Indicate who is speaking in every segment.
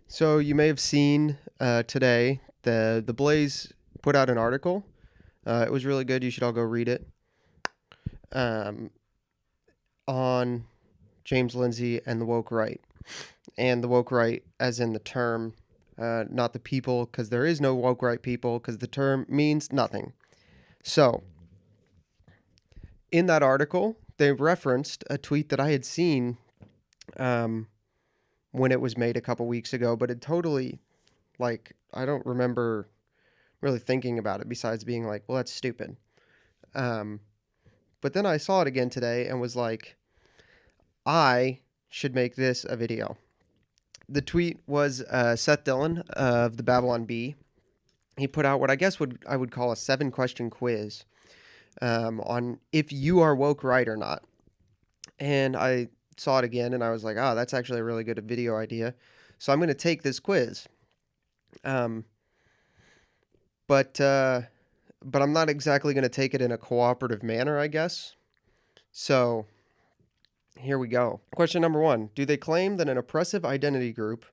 Speaker 1: So you may have seen today the Blaze put out an article. It was really good. You should all go read it. Um, on James Lindsay and the woke right, and the woke right as in the term, not the people, because there is no woke right people, because the term means nothing. So in that article, they referenced a tweet that I had seen um, when it was made a couple weeks ago, but it totally I don't remember really thinking about it besides being like, well, that's stupid. Um, but then I saw it again today and was like, I should make this a video. The tweet was Seth Dillon of the Babylon Bee. He put out what I would call a 7-question quiz on if you are woke right or not. And I saw it again and I was like, oh, that's actually a really good video idea. So I'm going to take this quiz. Um, but uh, but I'm not exactly going to take it in a cooperative manner, I guess. So here we go. Question number 1. Do they claim that an oppressive identity group,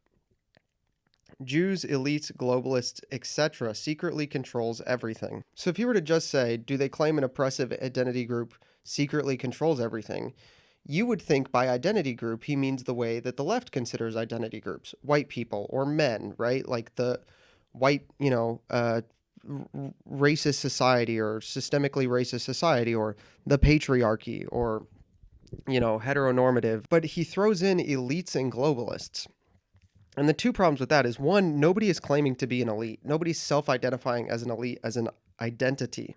Speaker 1: Jews, elites, globalists, etc., secretly controls everything? So if you were to just say, do they claim an oppressive identity group secretly controls everything? You would think by identity group, he means the way that the left considers identity groups, white people or men, right? Like the white, racist society or systemically racist society or the patriarchy or, heteronormative. But he throws in elites and globalists. And the two problems with that is one, nobody is claiming to be an elite. Nobody's self identifying as an elite, as an identity.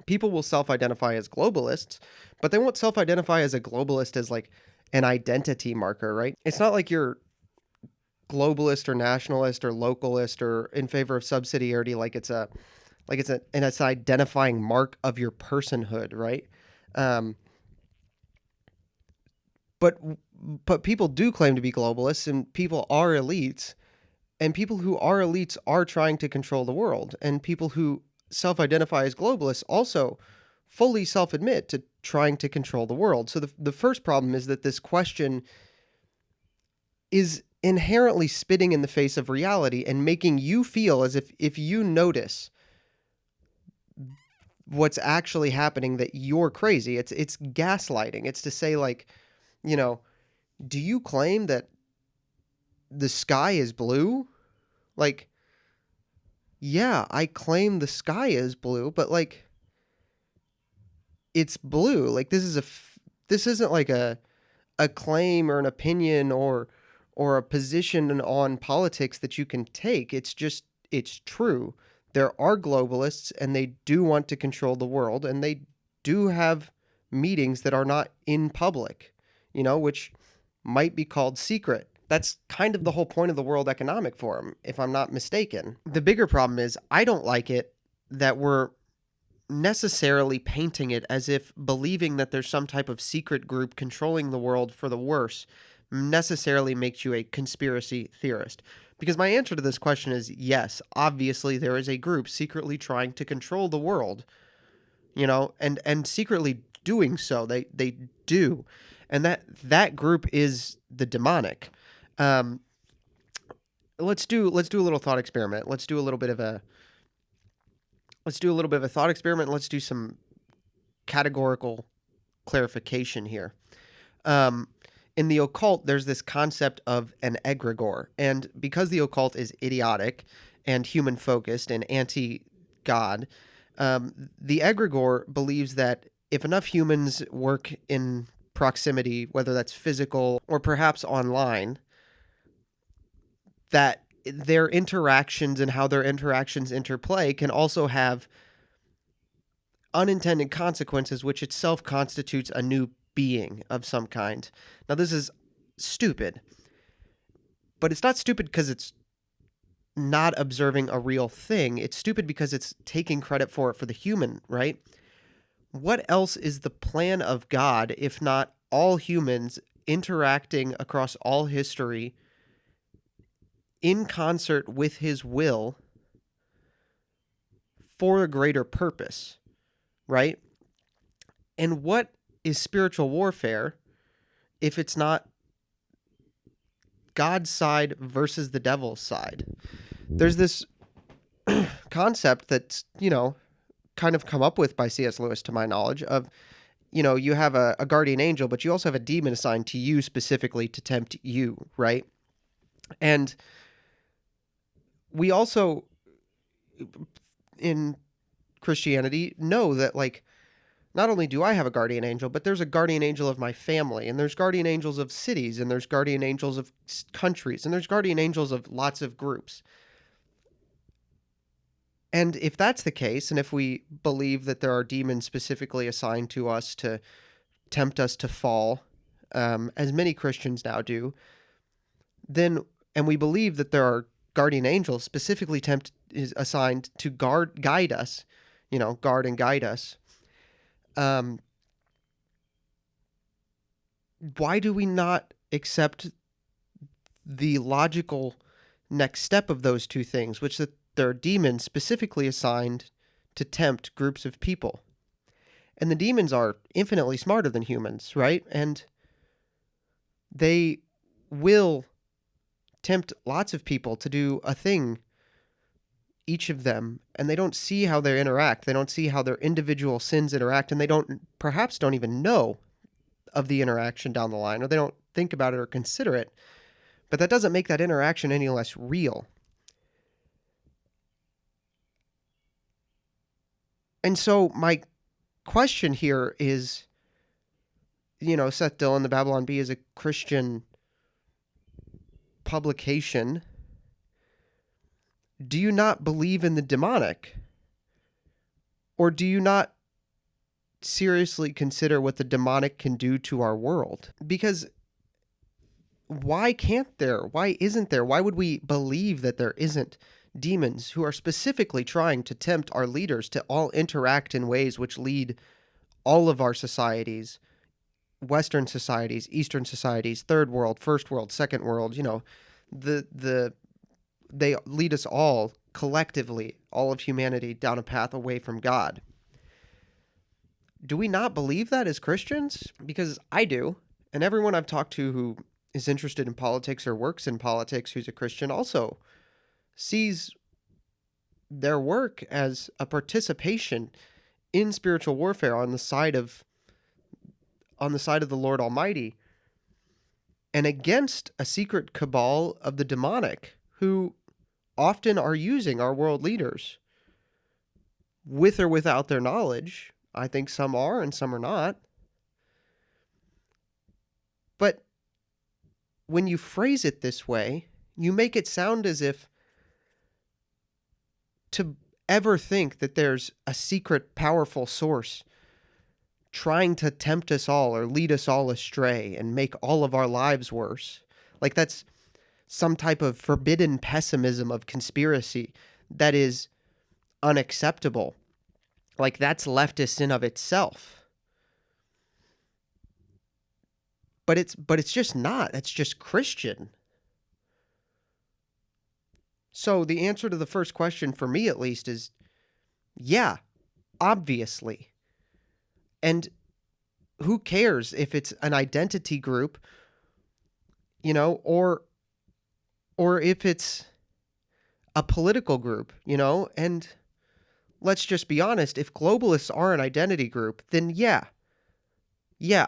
Speaker 1: People will self identify as globalists, but they won't self identify as a globalist as like an identity marker, right? It's not like you're globalist or nationalist or localist or in favor of subsidiarity and it's an identifying mark of your personhood, right? Um, but but people do claim to be globalists, and people are elites, and people who are elites are trying to control the world, and people who self-identify as globalists also fully self-admit to trying to control the world. So the first problem is that this question is inherently spitting in the face of reality and making you feel as if you notice what's actually happening that you're crazy. It's gaslighting. It's to say like, you know, do you claim that the sky is blue? Like, yeah, I claim the sky is blue, but like it's blue. Like this isn't like a claim or an opinion or a position on politics that you can take. It's just it's true. There are globalists and they do want to control the world and they do have meetings that are not in public, which might be called secret. That's kind of the whole point of the World Economic Forum, if I'm not mistaken. The bigger problem is I don't like it that we're necessarily painting it as if believing that there's some type of secret group controlling the world for the worse necessarily makes you a conspiracy theorist. Because my answer to this question is yes, obviously there is a group secretly trying to control the world, and secretly doing so. They do. And that group is the demonic. Um, let's do a little thought experiment. Let's do a little bit of a thought experiment. Let's do some categorical clarification here. Um, in the occult, there's this concept of an egregore. And because the occult is idiotic and human focused and anti God, the egregore believes that if enough humans work in proximity, whether that's physical or perhaps online, that their interactions and how their interactions interplay can also have unintended consequences, which itself constitutes a new being of some kind. Now, this is stupid, but it's not stupid because it's not observing a real thing. It's stupid because it's taking credit for it for the human, right? What else is the plan of God if not all humans interacting across all history in concert with his will for a greater purpose, right? And what is spiritual warfare if it's not God's side versus the devil's side. There's this concept that's, kind of come up with by C.S. Lewis, to my knowledge, of, you have a guardian angel, but you also have a demon assigned to you specifically to tempt you, right? And we also, in Christianity, know that, like, not only do I have a guardian angel, but there's a guardian angel of my family, and there's guardian angels of cities, and there's guardian angels of countries, and there's guardian angels of lots of groups. And if that's the case, and if we believe that there are demons specifically assigned to us to tempt us to fall, as many Christians now do, and we believe that there are guardian angels specifically assigned to guide us, guard and guide us. Why do we not accept the logical next step of those two things, which that there are demons specifically assigned to tempt groups of people? And the demons are infinitely smarter than humans, right? And they will tempt lots of people to do a thing, each of them, and they don't see how they interact. They don't see how their individual sins interact, and they perhaps don't even know of the interaction down the line, or they don't think about it or consider it. But that doesn't make that interaction any less real. And so my question here is, Seth Dillon, the Babylon Bee, is a Christian publication. Do you not believe in the demonic? Or do you not seriously consider what the demonic can do to our world? Because why can't there? Why isn't there? Why would we believe that there isn't demons who are specifically trying to tempt our leaders to all interact in ways which lead all of our societies, Western societies, Eastern societies, third world, first world, second world, they lead us all collectively, all of humanity, down a path away from God? Do we not believe that as Christians? Because I do, and everyone I've talked to who is interested in politics or works in politics who's a Christian also sees their work as a participation in spiritual warfare on the side of the Lord Almighty, and against a secret cabal of the demonic who often are using our world leaders with or without their knowledge. I think some are and some are not. But when you phrase it this way, you make it sound as if to ever think that there's a secret, powerful source trying to tempt us all or lead us all astray and make all of our lives worse, like that's some type of forbidden pessimism of conspiracy that is unacceptable. Like that's leftist in of itself. But it's just not. It's just Christian. So the answer to the first question, for me at least, is yeah, obviously. And who cares if it's an identity group, or if it's a political group, and let's just be honest, if globalists are an identity group, then yeah,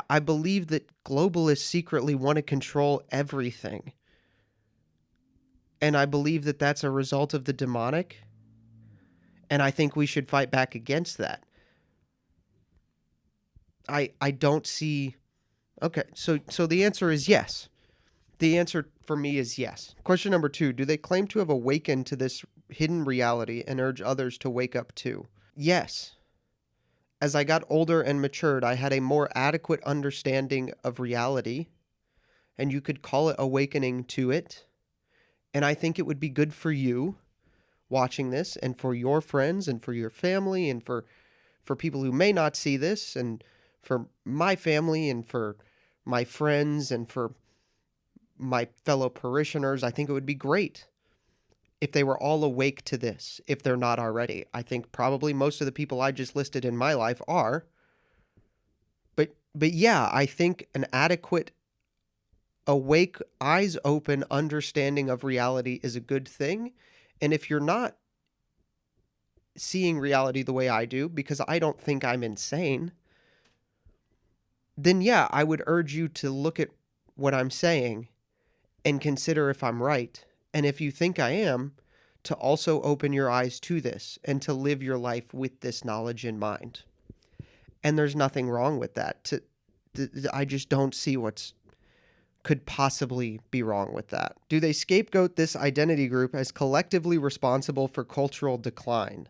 Speaker 1: I believe that globalists secretly want to control everything. And I believe that that's a result of the demonic. And I think we should fight back against that. I don't see... Okay, so the answer is yes. The answer for me is yes. Question number 2, do they claim to have awakened to this hidden reality and urge others to wake up too? Yes. As I got older and matured, I had a more adequate understanding of reality, and you could call it awakening to it. And I think it would be good for you watching this, and for your friends, and for your family, and for people who may not see this, and for my family, and for my friends, and for my fellow parishioners. I think it would be great if they were all awake to this, if they're not already. I think probably most of the people I just listed in my life are. But yeah, I think an adequate awake, eyes open understanding of reality is a good thing. And if you're not seeing reality the way I do, because I don't think I'm insane, then yeah, I would urge you to look at what I'm saying and consider if I'm right. And if you think I am, to also open your eyes to this and to live your life with this knowledge in mind. And there's nothing wrong with that. I just don't see what's could possibly be wrong with that. Do they scapegoat this identity group as collectively responsible for cultural decline?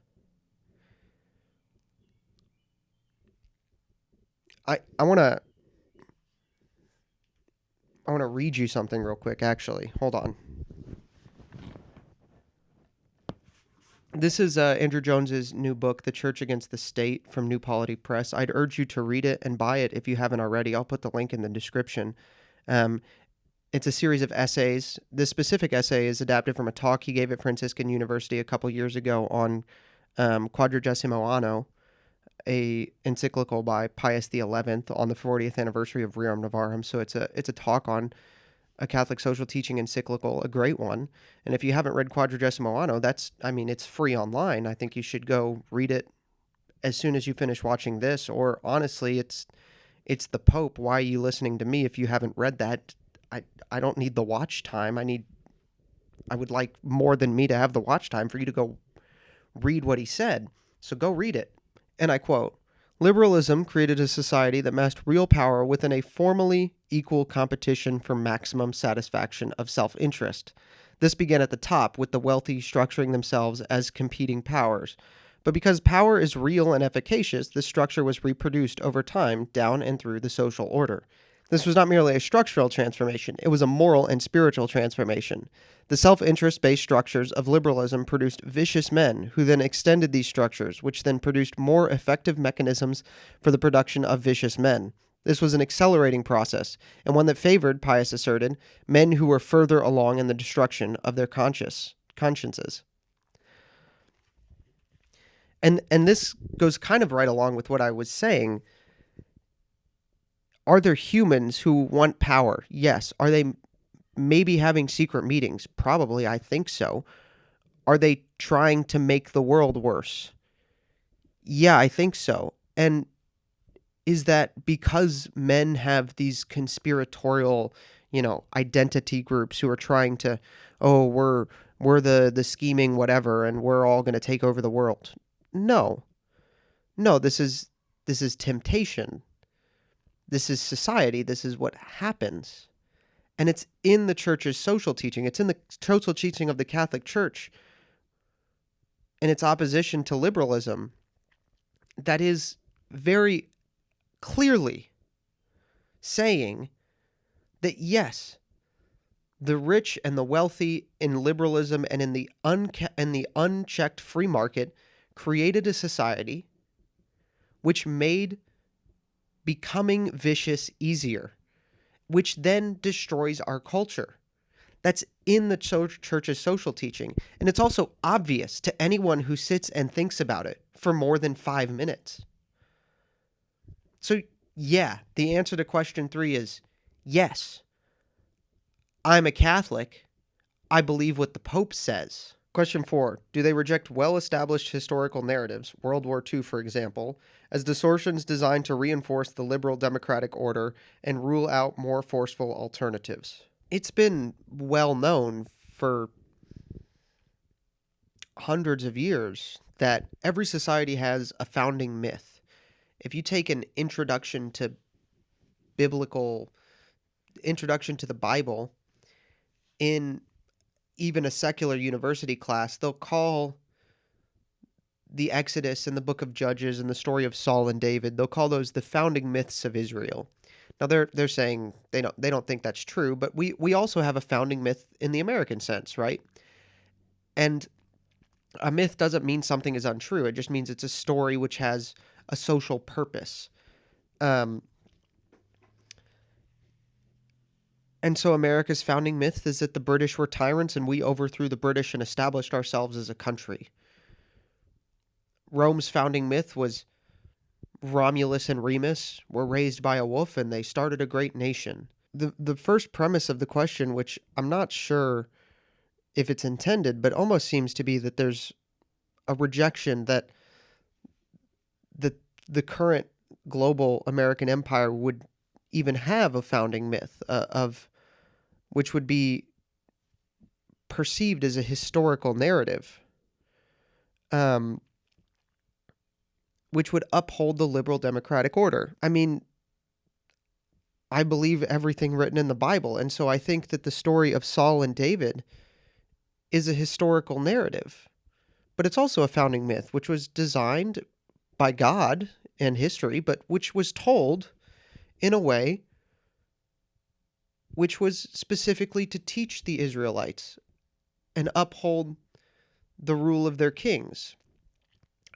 Speaker 1: I want to read you something real quick, actually. Hold on. This is Andrew Jones's new book, The Church Against the State, from New Polity Press. I'd urge you to read it and buy it if you haven't already. I'll put the link in the description. It's a series of essays. This specific essay is adapted from a talk he gave at Franciscan University a couple years ago on Quadragesimo Anno, a encyclical by Pius XI on the 40th anniversary of Rerum Novarum. So it's a talk on a Catholic social teaching encyclical, a great one. And if you haven't read Quadragesimo Anno, it's free online. I think you should go read it as soon as you finish watching this. Or honestly, it's the Pope. Why are you listening to me if you haven't read that? I don't need the watch time. I would like more than me to have the watch time for you to go read what he said. So go read it. And I quote, "Liberalism created a society that massed real power within a formally equal competition for maximum satisfaction of self-interest. This began at the top, with the wealthy structuring themselves as competing powers. But because power is real and efficacious, this structure was reproduced over time down and through the social order. This was not merely a structural transformation, it was a moral and spiritual transformation. The self-interest-based structures of liberalism produced vicious men, who then extended these structures, which then produced more effective mechanisms for the production of vicious men. This was an accelerating process, and one that favored, Pius asserted, men who were further along in the destruction of their consciences." And this goes kind of right along with what I was saying. Are there humans who want power? Yes. Are they maybe having secret meetings? Probably, I think so. Are they trying to make the world worse? Yeah, I think so. And is that because men have these conspiratorial, identity groups who are trying to, we're the scheming whatever, and we're all going to take over the world? No. No, this is temptation. This is society. This is what happens. And it's in the church's social teaching. It's in the social teaching of the Catholic Church and its opposition to liberalism that is very clearly saying that, yes, the rich and the wealthy in liberalism and in the unchecked free market created a society which made becoming vicious easier, which then destroys our culture. That's in the church's social teaching. And it's also obvious to anyone who sits and thinks about it for more than 5 minutes. So, yeah, the answer to question 3 is yes. I'm a Catholic. I believe what the Pope says. Question 4. Do they reject well-established historical narratives, World War II, for example, as distortions designed to reinforce the liberal democratic order and rule out more forceful alternatives? It's been well known for hundreds of years that every society has a founding myth. If you take an introduction to the Bible in even a secular university class, they'll call the Exodus and the book of Judges and the story of Saul and David, they'll call those the founding myths of Israel. Now they're saying they don't think that's true, but we also have a founding myth in the American sense, right? And a myth doesn't mean something is untrue. It just means it's a story which has a social purpose. And so America's founding myth is that the British were tyrants and we overthrew the British and established ourselves as a country. Rome's founding myth was Romulus and Remus were raised by a wolf and they started a great nation. the first premise of the question, which I'm not sure if it's intended, but almost seems to be that there's a rejection that the the current global American empire would even have a founding myth of which would be perceived as a historical narrative, um, which would uphold the liberal democratic order. I mean, I believe everything written in the Bible, and so I think that the story of Saul and David is a historical narrative, but it's also a founding myth, which was designed by God and history, but which was told in a way which was specifically to teach the Israelites and uphold the rule of their kings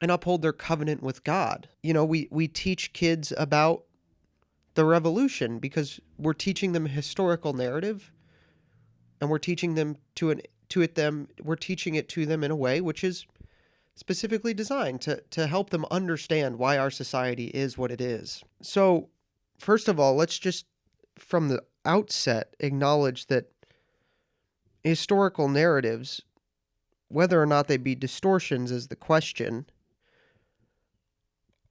Speaker 1: and uphold their covenant with God. You know, we teach kids about the revolution because we're teaching them a historical narrative, and we're teaching them we're teaching it to them in a way which is specifically designed to help them understand why our society is what it is. So, first of all, let's just from the outset acknowledge that historical narratives, whether or not they be distortions is the question,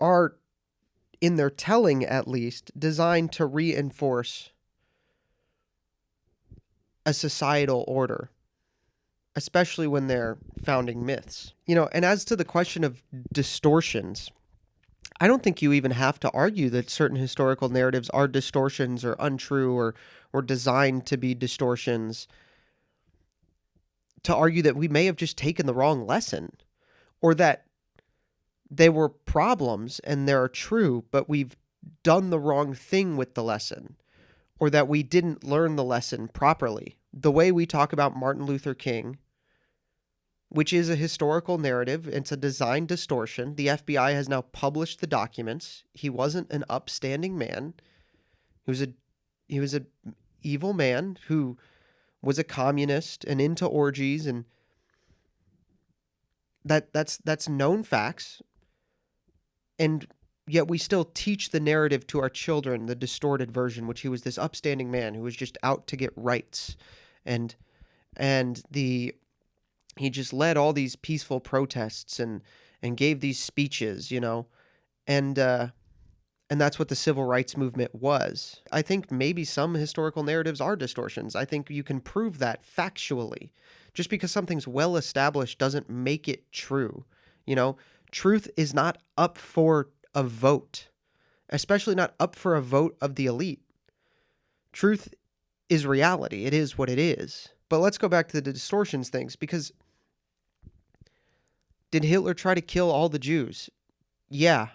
Speaker 1: are, in their telling at least, designed to reinforce a societal order, especially when they're founding myths. You know, and as to the question of distortions, I don't think you even have to argue that certain historical narratives are distortions or untrue or designed to be distortions to argue that we may have just taken the wrong lesson, or that they were problems and they're true, but we've done the wrong thing with the lesson, or that we didn't learn the lesson properly. The way we talk about Martin Luther King, which is a historical narrative, it's a design distortion. The FBI has now published the documents. He wasn't an upstanding man. He was a evil man who was a communist and into orgies, and that's known facts. And yet we still teach the narrative to our children, the distorted version, which he was this upstanding man who was just out to get rights, and he just led all these peaceful protests and gave these speeches, you know, and that's what the civil rights movement was. I think maybe some historical narratives are distortions. I think you can prove that factually. Just because something's well established doesn't make it true. You know, truth is not up for a vote, especially not up for a vote of the elite. Truth is reality. It is what it is. But let's go back to the distortions things, because did Hitler try to kill all the Jews? Yeah.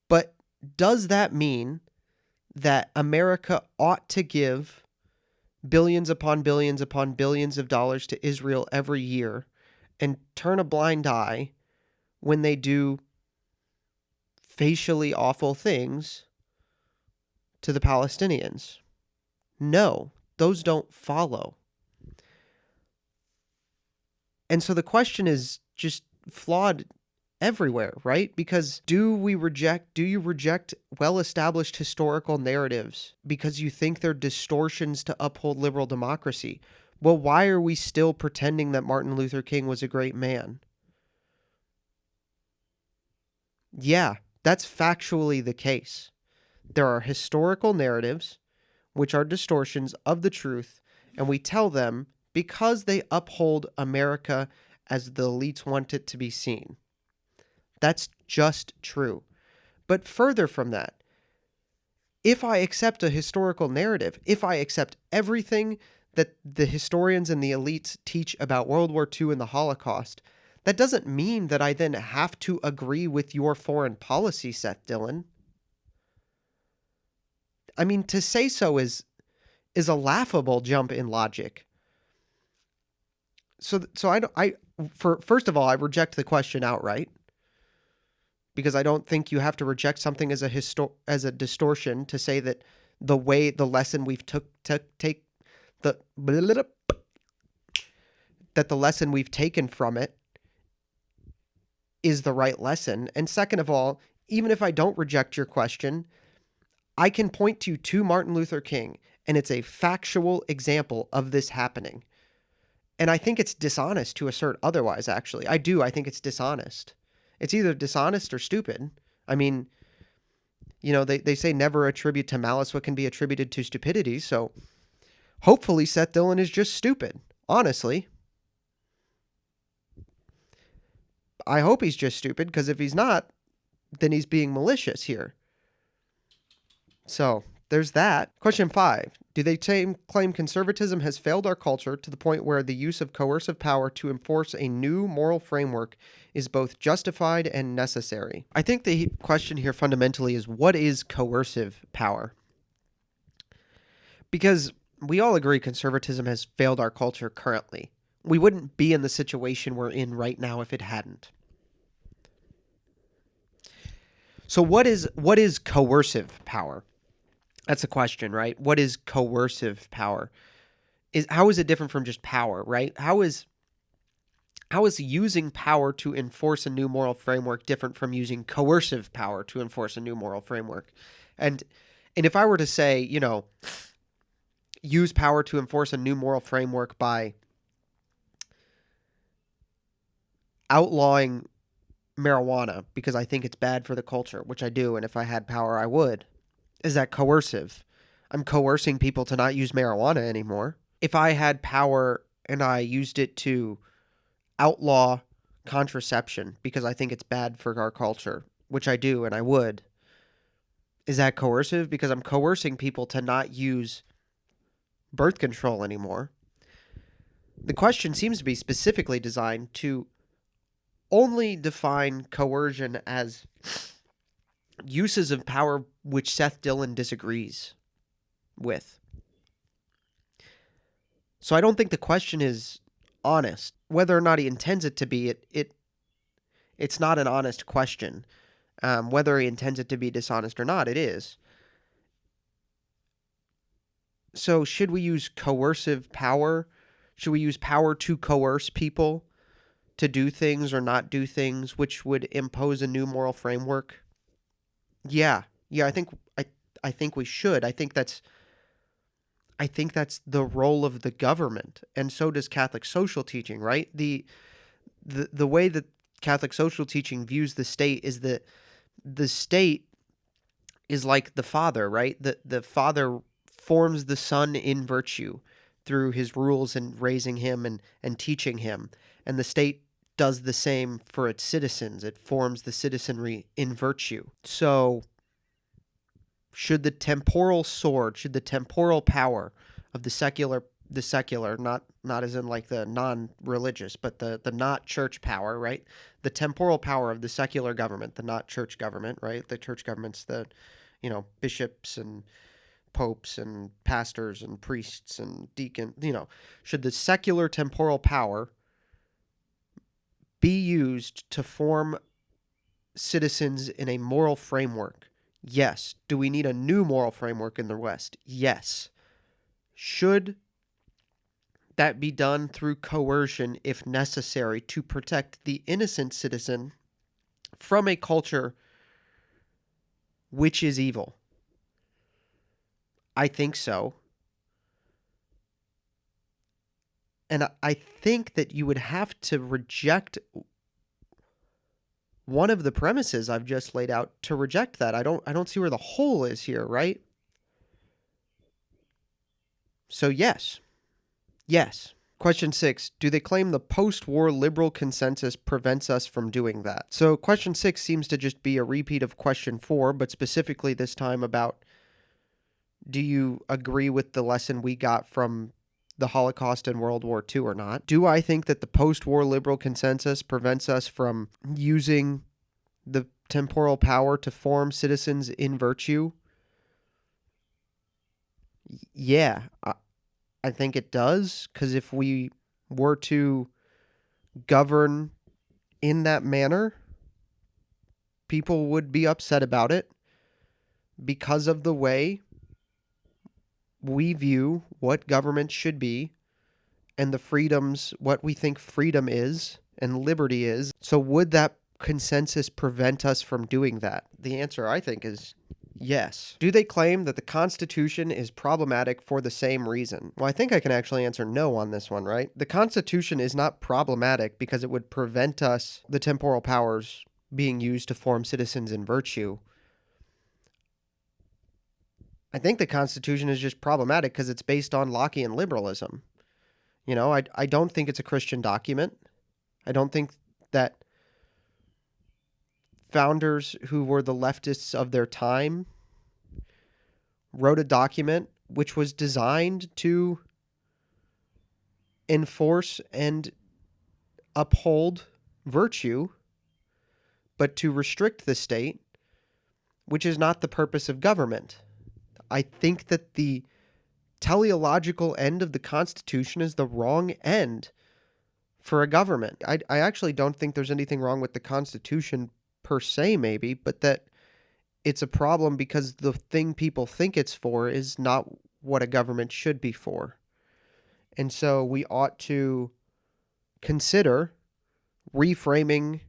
Speaker 1: But does that mean that America ought to give billions upon billions upon billions of dollars to Israel every year and turn a blind eye when they do facially awful things to the Palestinians? No, those don't follow. And so the question is just flawed everywhere, right? Because do you reject well-established historical narratives because you think they're distortions to uphold liberal democracy? Well, why are we still pretending that Martin Luther King was a great man? Yeah, that's factually the case. There are historical narratives which are distortions of the truth, and we tell them because they uphold America as the elites want it to be seen. That's just true. But further from that, if I accept a historical narrative, if I accept everything that the historians and the elites teach about World War II and the Holocaust, that doesn't mean that I then have to agree with your foreign policy, Seth Dillon. I mean, to say so is a laughable jump in logic. So first of all, I reject the question outright, because I don't think you have to reject something as a distortion to say that the lesson we've taken from it is the right lesson. And second of all, even if I don't reject your question, I can point to Martin Luther King, and it's a factual example of this happening. And I think it's dishonest to assert otherwise, actually. I do. I think it's dishonest. It's either dishonest or stupid. I mean, they say never attribute to malice what can be attributed to stupidity. So hopefully Seth Dillon is just stupid. Honestly. I hope he's just stupid, because if he's not, then he's being malicious here. So there's that. Question 5. Do they claim conservatism has failed our culture to the point where the use of coercive power to enforce a new moral framework is both justified and necessary? I think the question here fundamentally is, what is coercive power? Because we all agree conservatism has failed our culture currently. We wouldn't be in the situation we're in right now if it hadn't. So what is coercive power? That's the question, right? What is coercive power? How is it different from just power, right? How is using power to enforce a new moral framework different from using coercive power to enforce a new moral framework? And if I were to say, use power to enforce a new moral framework by outlawing marijuana because I think it's bad for the culture, which I do, and if I had power, I would. Is that coercive? I'm coercing people to not use marijuana anymore. If I had power and I used it to outlaw contraception because I think it's bad for our culture, which I do and I would, is that coercive? Because I'm coercing people to not use birth control anymore. The question seems to be specifically designed to only define coercion as uses of power which Seth Dillon disagrees with. So I don't think the question is honest. Whether or not he intends it to be, it's not an honest question. Whether he intends it to be dishonest or not, it is. So should we use coercive power? Should we use power to coerce people to do things or not do things which would impose a new moral framework? Yeah, I think we should. I think that's the role of the government, and so does Catholic social teaching, right? The way that Catholic social teaching views the state is that the state is like the father, right? The father forms the son in virtue through his rules and raising him and teaching him, and the state does the same for its citizens. It forms the citizenry in virtue. So should the temporal sword, should the temporal power of the secular, not as in like the non-religious, but the not church power, right? The temporal power of the secular government, the not church government, right? The church government's the, bishops and popes and pastors and priests and deacons, should the secular temporal power be used to form citizens in a moral framework? Yes. Do we need a new moral framework in the West? Yes. Should that be done through coercion if necessary to protect the innocent citizen from a culture which is evil? I think so. And I think that you would have to reject one of the premises I've just laid out to reject that. I don't see where the hole is here, right? So yes. Question 6, do they claim the post-war liberal consensus prevents us from doing that? So question 6 seems to just be a repeat of question 4, but specifically this time about, do you agree with the lesson we got from the Holocaust and World War II or not? Do I think that the post-war liberal consensus prevents us from using the temporal power to form citizens in virtue? Yeah, I think it does, because if we were to govern in that manner, people would be upset about it because of the way we view what government should be and the freedoms, what we think freedom is and liberty is. So would that consensus prevent us from doing that? The answer, I think, is Yes. Do they claim that the Constitution is problematic for the same reason? Well, I think I can actually answer no on this one, right? The Constitution is not problematic because it would prevent us, the temporal powers, being used to form citizens in virtue. I think the Constitution is just problematic because it's based on Lockean liberalism. You know, I don't think it's a Christian document. I don't think that founders who were the leftists of their time wrote a document which was designed to enforce and uphold virtue, but to restrict the state, which is not the purpose of government. I think that the teleological end of the Constitution is the wrong end for a government. I actually don't think there's anything wrong with the Constitution per se, maybe, but that it's a problem because the thing people think it's for is not what a government should be for. And so we ought to consider reframing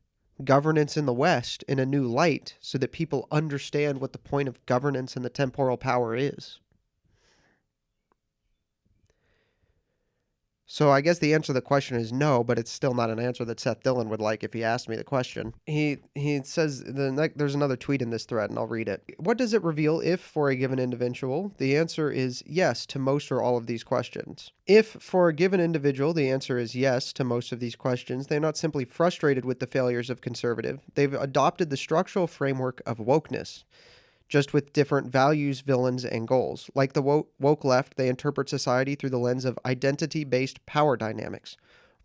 Speaker 1: governance in the West in a new light so that people understand what the point of governance and the temporal power is. So I guess the answer to the question is no, but it's still not an answer that Seth Dillon would like if he asked me the question. He says, there's another tweet in this thread, and I'll read it. What does it reveal if, for a given individual? The answer is yes to most or all of these questions. If, for a given individual, the answer is yes to most of these questions, they're not simply frustrated with the failures of conservative. They've adopted the structural framework of wokeness, just with different values, villains, and goals. Like the woke left, they interpret society through the lens of identity-based power dynamics.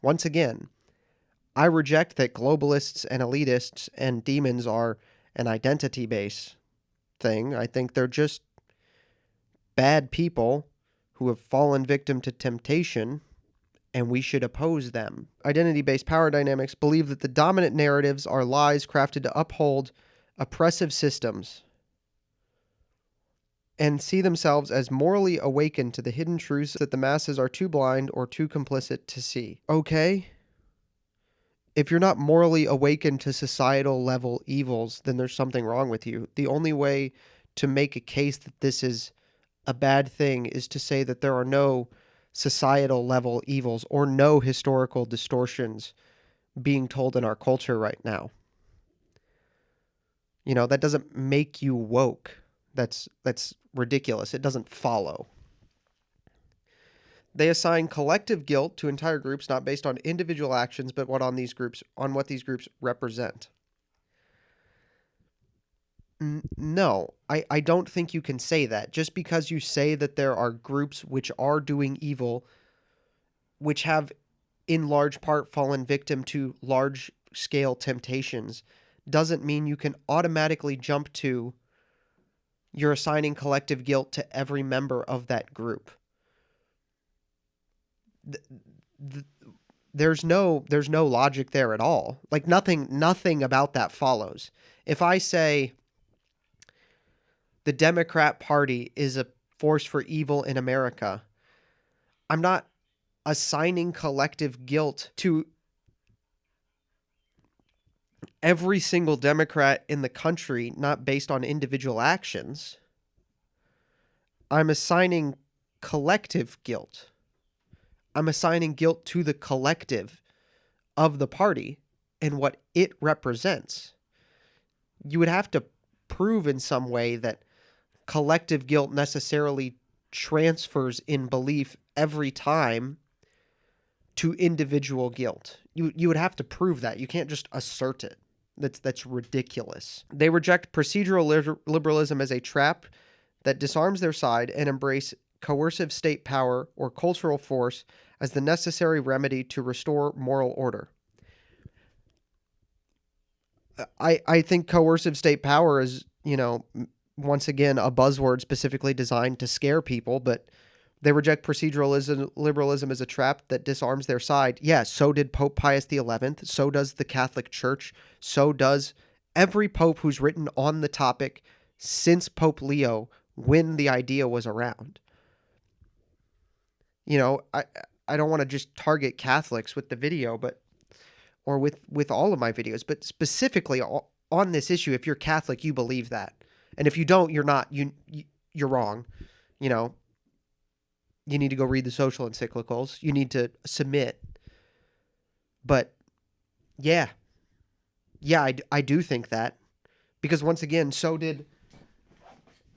Speaker 1: Once again, I reject that globalists and elitists and demons are an identity-based thing. I think they're just bad people who have fallen victim to temptation, and we should oppose them. Identity-based power dynamics believe that the dominant narratives are lies crafted to uphold oppressive systems, and see themselves as morally awakened to the hidden truths that the masses are too blind or too complicit to see. Okay? If you're not morally awakened to societal level evils, then there's something wrong with you. The only way to make a case that this is a bad thing is to say that there are no societal level evils or no historical distortions being told in our culture right now. You know, that doesn't make you woke. That's ridiculous. It doesn't follow. They assign collective guilt to entire groups not based on individual actions, but what these groups represent. No, I don't think you can say that. Just because you say that there are groups which are doing evil, which have in large part fallen victim to large-scale temptations, doesn't mean you can automatically jump to you're assigning collective guilt to every member of that group. There's no logic there at all. Like nothing about that follows. If I say the Democrat Party is a force for evil in America, I'm not assigning collective guilt to every single Democrat in the country, not based on individual actions. I'm assigning collective guilt. I'm assigning guilt to the collective of the party and what it represents. You would have to prove in some way that collective guilt necessarily transfers in belief every time to individual guilt. You would have to prove that. You can't just assert it. That's ridiculous. They reject procedural liberalism as a trap that disarms their side and embrace coercive state power or cultural force as the necessary remedy to restore moral order. I think coercive state power is, once again, a buzzword specifically designed to scare people, but they reject procedural liberalism as a trap that disarms their side. Yes, so did Pope Pius XI. So does the Catholic Church. So does every pope who's written on the topic since Pope Leo when the idea was around. I don't want to just target Catholics with the video, or with all of my videos, but specifically on this issue, if you're Catholic, you believe that. And if you don't, you're not, you're wrong. You know, you need to go read the social encyclicals. You need to submit. But yeah, I do think that, because once again, so did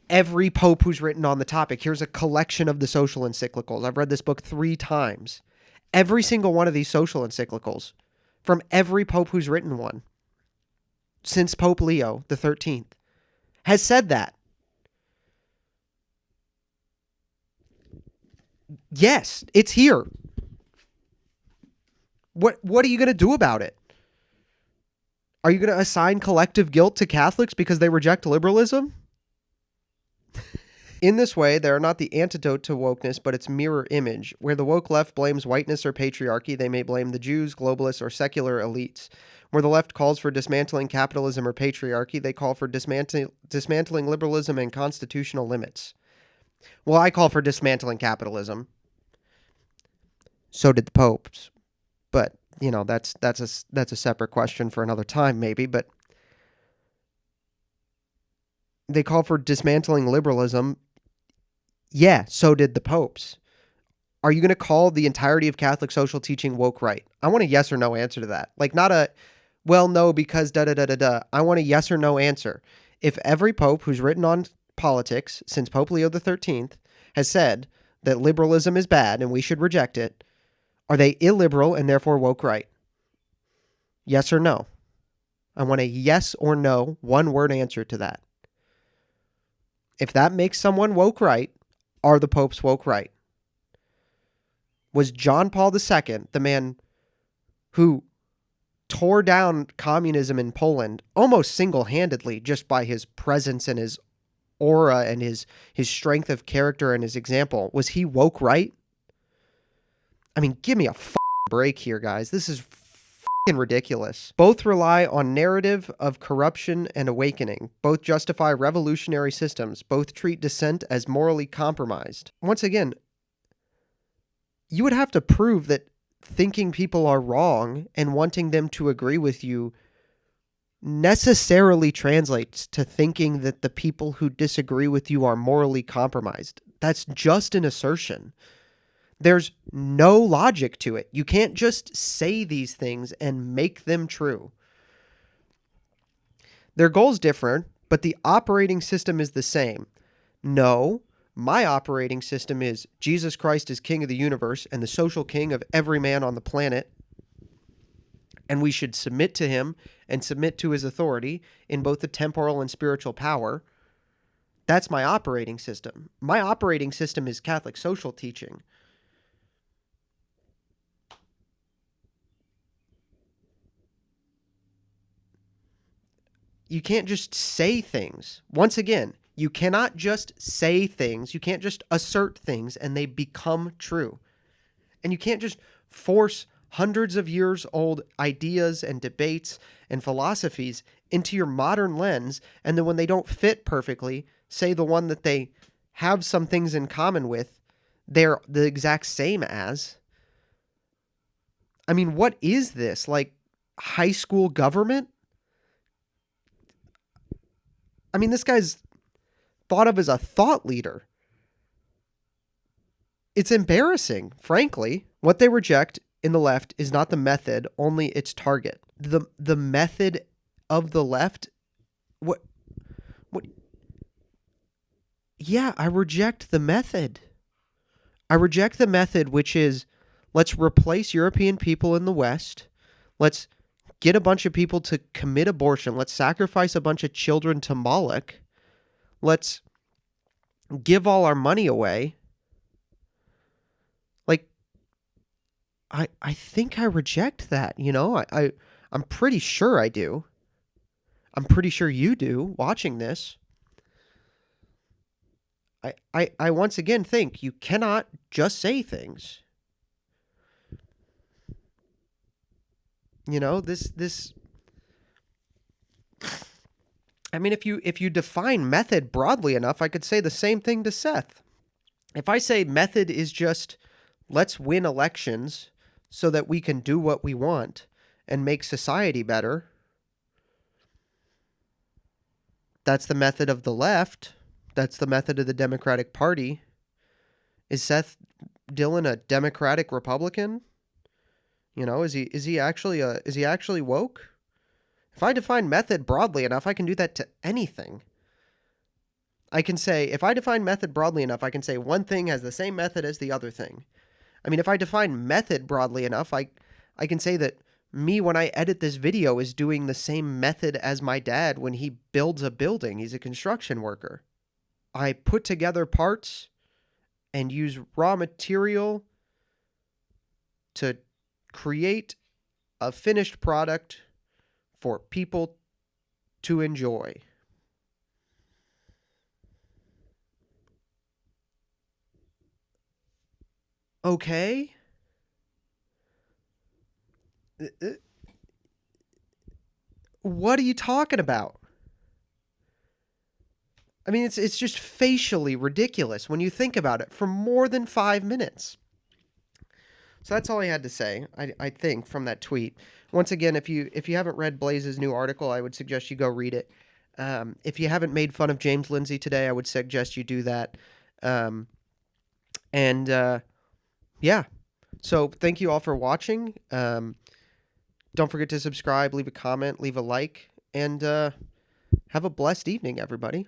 Speaker 1: every pope who's written on the topic. Here's a collection of the social encyclicals. I've read this book 3 times. Every single one of these social encyclicals from every pope who's written one since Pope Leo the 13th has said that. Yes, it's here. What are you going to do about it? Are you going to assign collective guilt to Catholics because they reject liberalism? In this way, they are not the antidote to wokeness, but its mirror image. Where the woke left blames whiteness or patriarchy, they may blame the Jews, globalists, or secular elites. Where the left calls for dismantling capitalism or patriarchy, they call for dismantling liberalism and constitutional limits. Well, I call for dismantling capitalism. So did the popes. But, you know, that's a separate question for another time, maybe. But they call for dismantling liberalism. Yeah, so did the popes. Are you going to call the entirety of Catholic social teaching woke right? I want a yes or no answer to that. Like, not a, well, no, because da-da-da-da-da. I want a yes or no answer. If every pope who's written on politics since Pope Leo the 13th has said that liberalism is bad and we should reject it, are they illiberal and therefore woke right? Yes or no? I want a yes or no, one-word answer to that. If that makes someone woke right, are the popes woke right? Was John Paul II, the man who tore down communism in Poland almost single-handedly just by his presence and his aura and his strength of character and his example, was he woke right? I mean, give me a break here, guys. This is ridiculous. Both rely on narrative of corruption and awakening. Both justify revolutionary systems. Both treat dissent as morally compromised. Once again, you would have to prove that thinking people are wrong and wanting them to agree with you necessarily translates to thinking that the people who disagree with you are morally compromised. That's just an assertion. There's no logic to it. You can't just say these things and make them true. Their goals differ, but the operating system is the same. No, my operating system is Jesus Christ is King of the universe and the social king of every man on the planet, and we should submit to him and submit to his authority in both the temporal and spiritual power. That's my operating system. My operating system is Catholic social teaching. You can't just say things. Once again, you cannot just say things. You can't just assert things and they become true. And you can't just force hundreds of years old ideas and debates and philosophies into your modern lens, and then when they don't fit perfectly, say the one that they have some things in common with, they're the exact same as. I mean, what is this? Like high school government? I mean, this guy's thought of as a thought leader. It's embarrassing, frankly. What they reject in the left is not the method, only its target. The method of the left, what? Yeah, I reject the method. I reject the method, which is, let's replace European people in the West. Let's get a bunch of people to commit abortion. Let's sacrifice a bunch of children to Moloch. Let's give all our money away. Like, I think I reject that, you know? I'm pretty sure I do. I'm pretty sure you do, watching this. I once again think you cannot just say things. You know, this I mean, if you define method broadly enough, I could say the same thing to Seth. If I say method is just let's win elections so that we can do what we want and make society better, That's the method of the left. That's the method of the Democratic Party. Is Seth Dillon a Democratic Republican? You know, is he actually woke? If I define method broadly enough, I can do that to anything. I can say, if I define method broadly enough, I can say one thing has the same method as the other thing. I mean, if I define method broadly enough, I can say that me, when I edit this video, is doing the same method as my dad when he builds a building. He's a construction worker. I put together parts and use raw material to create a finished product for people to enjoy. Okay? What are you talking about? I mean, it's just facially ridiculous when you think about it for more than 5 minutes. So that's all I had to say, I think, from that tweet. Once again, if you haven't read Blaze's new article, I would suggest you go read it. If you haven't made fun of James Lindsay today, I would suggest you do that. Um, and yeah, so thank you all for watching. Don't forget to subscribe, leave a comment, leave a like, and have a blessed evening, everybody.